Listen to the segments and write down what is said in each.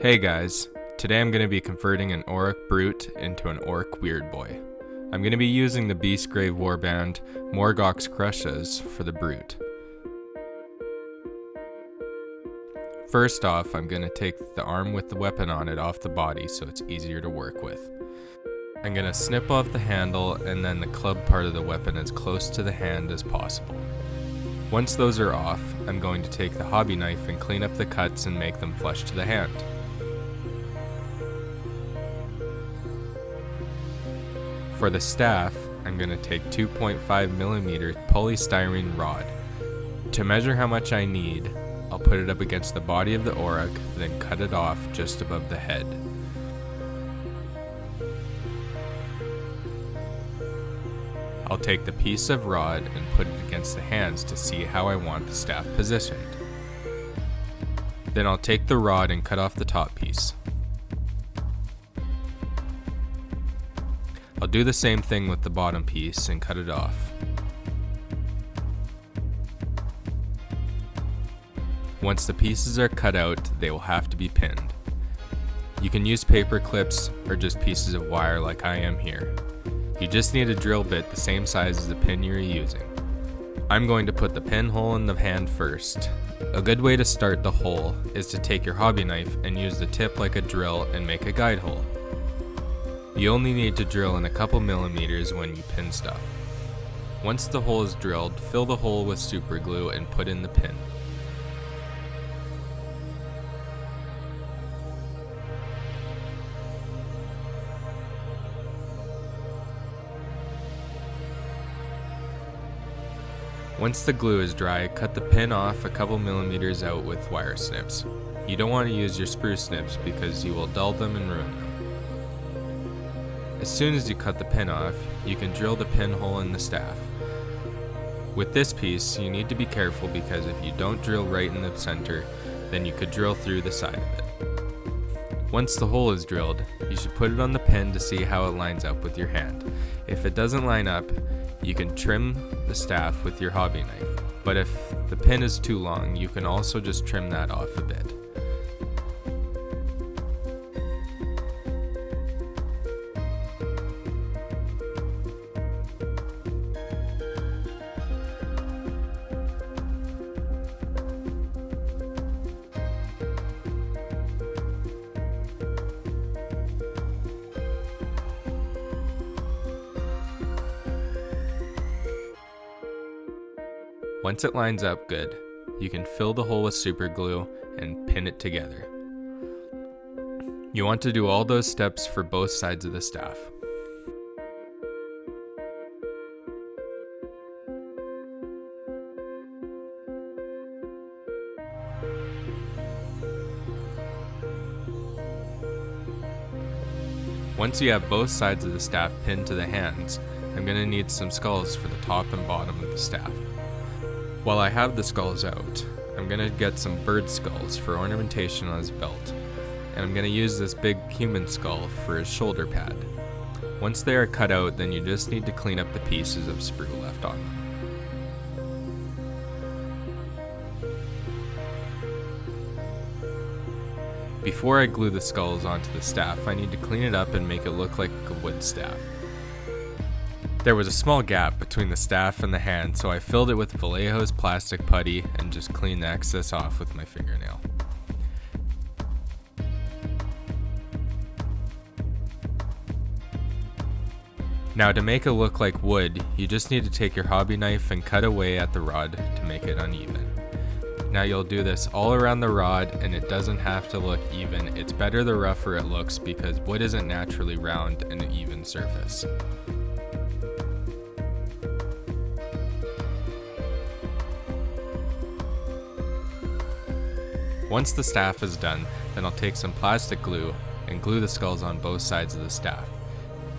Hey guys, today I'm going to be converting an Orruk brute into an Ork Weirdboy. I'm going to be using the Beastgrave warband Morgoks krushas for the brute. First off, I'm going to take the arm with the weapon on it off the body so it's easier to work with. I'm going to snip off the handle and then the club part of the weapon as close to the hand as possible. Once those are off, I'm going to take the hobby knife and clean up the cuts and make them flush to the hand. For the staff, I'm going to take 2.5mm polystyrene rod. To measure how much I need, I'll put it up against the body of the Orruk, then cut it off just above the head. I'll take the piece of rod and put it against the hands to see how I want the staff positioned. Then I'll take the rod and cut off the top piece. I'll do the same thing with the bottom piece and cut it off. Once the pieces are cut out, they will have to be pinned. You can use paper clips or just pieces of wire like I am here. You just need a drill bit the same size as the pin you're using. I'm going to put the pin hole in the hand first. A good way to start the hole is to take your hobby knife and use the tip like a drill and make a guide hole. You only need to drill in a couple millimeters when you pin stuff. Once the hole is drilled, fill the hole with super glue and put in the pin. Once the glue is dry, cut the pin off a couple millimeters out with wire snips. You don't want to use your sprue snips because you will dull them and ruin them. As soon as you cut the pin off, you can drill the pin hole in the staff. With this piece, you need to be careful because if you don't drill right in the center, then you could drill through the side of it. Once the hole is drilled, you should put it on the pin to see how it lines up with your hand. If it doesn't line up, you can trim the staff with your hobby knife, but if the pin is too long, you can also just trim that off a bit. Once it lines up good, you can fill the hole with super glue and pin it together. You want to do all those steps for both sides of the staff. Once you have both sides of the staff pinned to the hands, I'm going to need some skulls for the top and bottom of the staff. While I have the skulls out, I'm going to get some bird skulls for ornamentation on his belt, and I'm going to use this big human skull for his shoulder pad. Once they are cut out, then you just need to clean up the pieces of sprue left on them. Before I glue the skulls onto the staff, I need to clean it up and make it look like a wood staff. There was a small gap between the staff and the hand, so I filled it with Vallejo's plastic putty and just cleaned the excess off with my fingernail. Now to make it look like wood, you just need to take your hobby knife and cut away at the rod to make it uneven. Now you'll do this all around the rod and it doesn't have to look even. It's better the rougher it looks because wood isn't naturally round and an even surface. Once the staff is done, then I'll take some plastic glue and glue the skulls on both sides of the staff.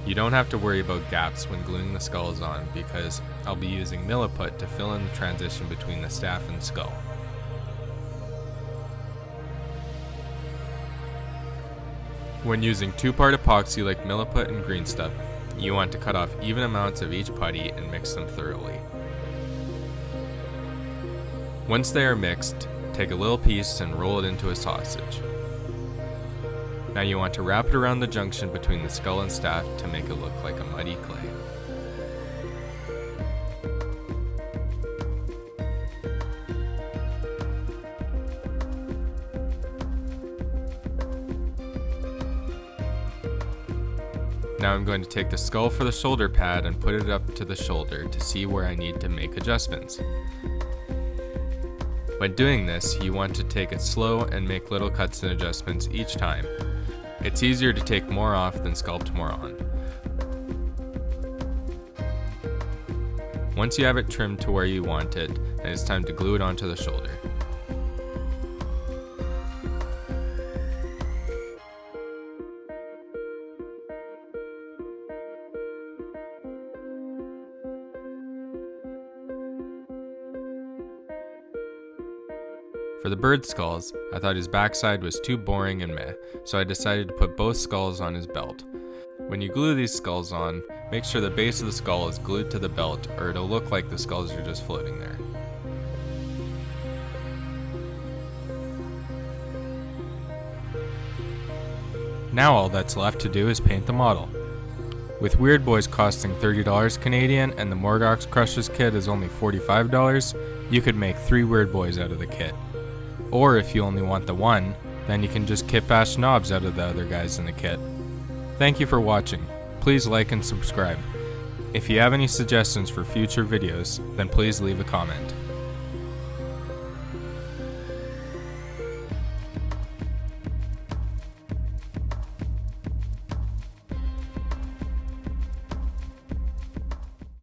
You don't have to worry about gaps when gluing the skulls on because I'll be using milliput to fill in the transition between the staff and skull. When using two-part epoxy like milliput and green stuff, you want to cut off even amounts of each putty and mix them thoroughly. Once they are mixed, take a little piece and roll it into a sausage. Now you want to wrap it around the junction between the skull and staff to make it look like a muddy clay. Now I'm going to take the skull for the shoulder pad and put it up to the shoulder to see where I need to make adjustments. When doing this, you want to take it slow and make little cuts and adjustments each time. It's easier to take more off than sculpt more on. Once you have it trimmed to where you want it, then it's time to glue it onto the shoulder. For the bird skulls, I thought his backside was too boring and meh, so I decided to put both skulls on his belt. When you glue these skulls on, make sure the base of the skull is glued to the belt or it'll look like the skulls are just floating there. Now all that's left to do is paint the model. With Weirdboys costing $30 Canadian and the Morgoks Krushas kit is only $45, you could make 3 Weirdboys out of the kit. Or if you only want the one, then you can just kit bash knobs out of the other guys in the kit. Thank you for watching. Please like and subscribe. If you have any suggestions for future videos, then please leave a comment.